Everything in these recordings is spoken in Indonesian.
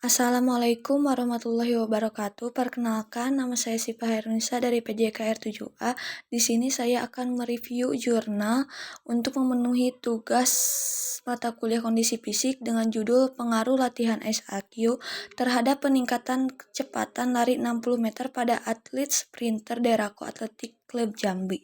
Assalamualaikum warahmatullahi wabarakatuh. Perkenalkan, nama saya Sifa Hairunisa dari PJKR 7A. Di sini saya akan mereview jurnal untuk memenuhi tugas mata kuliah kondisi fisik dengan judul Pengaruh Latihan SAQ terhadap peningkatan kecepatan lari 60 meter pada atlet sprinter Derako Athletic Club Jambi.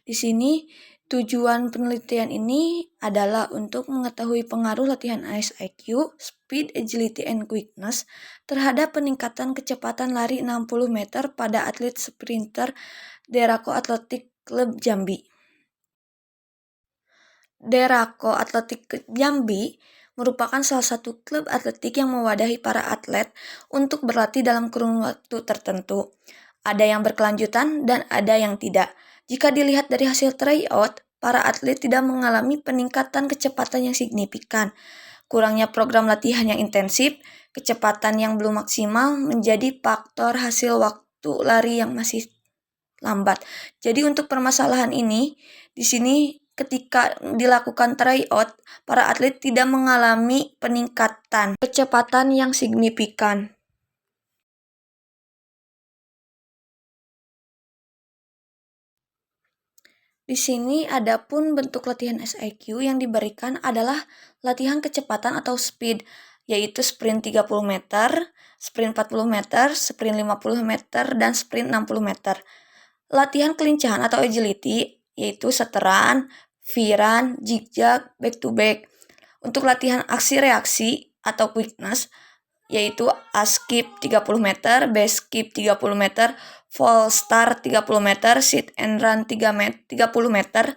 Di sini tujuan penelitian ini adalah untuk mengetahui pengaruh latihan SIQ, Speed, Agility, and Quickness terhadap peningkatan kecepatan lari 60 meter pada atlet sprinter Derako Athletic Club Jambi. Derako Athletic Jambi merupakan salah satu klub atletik yang mewadahi para atlet untuk berlatih dalam kurun waktu tertentu. Ada yang berkelanjutan dan ada yang tidak. Jika dilihat dari hasil tryout, para atlet tidak mengalami peningkatan kecepatan yang signifikan. Kurangnya program latihan yang intensif, kecepatan yang belum maksimal menjadi faktor hasil waktu lari yang masih lambat. Jadi untuk permasalahan ini, di sini ketika dilakukan tryout, para atlet tidak mengalami peningkatan kecepatan yang signifikan. Di sini adapun bentuk latihan SIQ yang diberikan adalah latihan kecepatan atau speed, yaitu sprint 30 meter, sprint 40 meter, sprint 50 meter, dan sprint 60 meter. Latihan kelincahan atau agility, yaitu seteran, V-run, zigzag, back to back. Untuk latihan aksi reaksi atau quickness, yaitu skip 30 meter, base skip 30 meter, fall start 30 meter, sit and run 30 meter,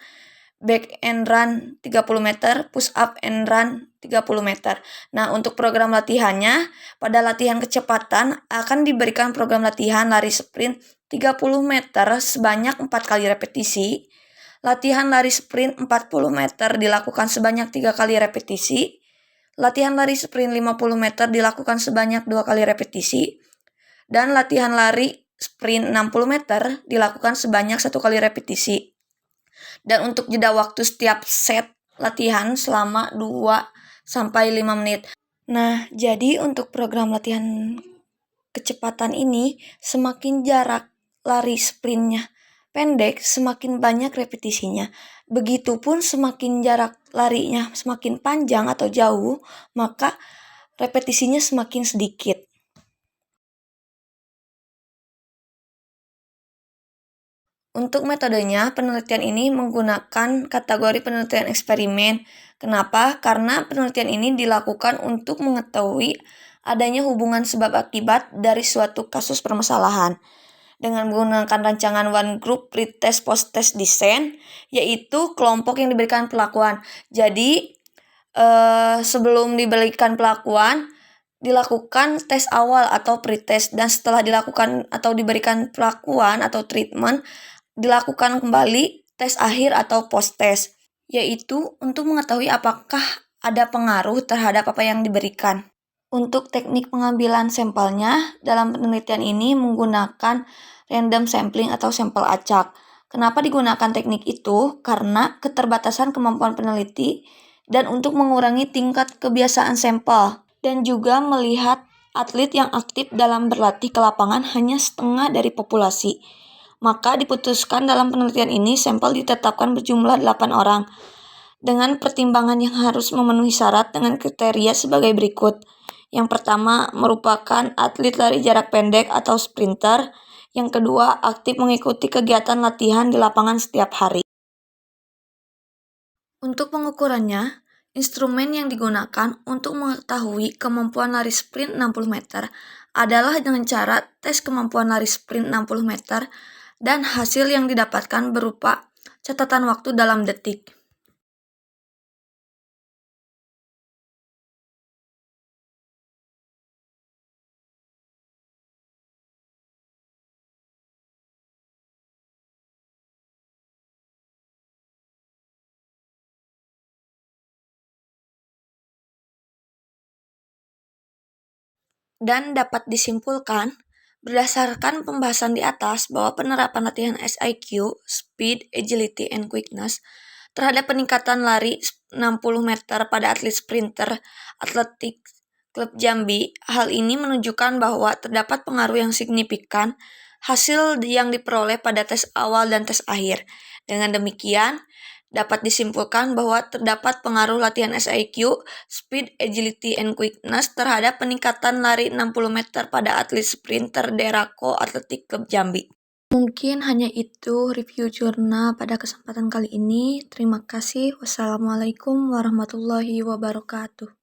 back and run 30 meter, push up and run 30 meter. Nah, untuk program latihannya, pada latihan kecepatan akan diberikan program latihan lari sprint 30 meter sebanyak 4 kali repetisi. Latihan lari sprint 40 meter dilakukan sebanyak 3 kali repetisi. Latihan lari sprint 50 meter dilakukan sebanyak 2 kali repetisi. Dan latihan lari sprint 60 meter dilakukan sebanyak 1 kali repetisi. Dan untuk jeda waktu setiap set latihan selama 2-5 menit. Nah, jadi untuk program latihan kecepatan ini, semakin jarak lari sprintnya pendek, semakin banyak repetisinya. Begitupun semakin jarak larinya semakin panjang atau jauh, maka repetisinya semakin sedikit. Untuk metodenya, penelitian ini menggunakan kategori penelitian eksperimen. Kenapa? Karena penelitian ini dilakukan untuk mengetahui adanya hubungan sebab akibat dari suatu kasus permasalahan. Dengan menggunakan rancangan one group pretest post-test design, yaitu kelompok yang diberikan perlakuan. Jadi, sebelum diberikan perlakuan, dilakukan tes awal atau pretest, dan setelah dilakukan atau diberikan perlakuan atau treatment, dilakukan kembali tes akhir atau post-test, yaitu untuk mengetahui apakah ada pengaruh terhadap apa yang diberikan. Untuk teknik pengambilan sampelnya, dalam penelitian ini menggunakan random sampling atau sampel acak. Kenapa digunakan teknik itu? Karena keterbatasan kemampuan peneliti dan untuk mengurangi tingkat kebiasaan sampel. Dan juga melihat atlet yang aktif dalam berlatih ke lapangan hanya setengah dari populasi. Maka diputuskan dalam penelitian ini sampel ditetapkan berjumlah 8 orang. Dengan pertimbangan yang harus memenuhi syarat dengan kriteria sebagai berikut. Yang pertama merupakan atlet lari jarak pendek atau sprinter. Yang kedua, aktif mengikuti kegiatan latihan di lapangan setiap hari. Untuk pengukurannya, instrumen yang digunakan untuk mengetahui kemampuan lari sprint 60 meter adalah dengan cara tes kemampuan lari sprint 60 meter dan hasil yang didapatkan berupa catatan waktu dalam detik. Dan dapat disimpulkan, berdasarkan pembahasan di atas bahwa penerapan latihan SIQ, Speed, Agility, and Quickness terhadap peningkatan lari 60 meter pada atlet sprinter Athletic Klub Jambi. Hal ini menunjukkan bahwa terdapat pengaruh yang signifikan hasil yang diperoleh pada tes awal dan tes akhir. Dengan demikian, dapat disimpulkan bahwa terdapat pengaruh latihan SIQ, Speed, Agility, and Quickness terhadap peningkatan lari 60 meter pada atlet sprinter Derako Athletic Club Jambi. Mungkin hanya itu review jurnal pada kesempatan kali ini. Terima kasih. Wassalamualaikum warahmatullahi wabarakatuh.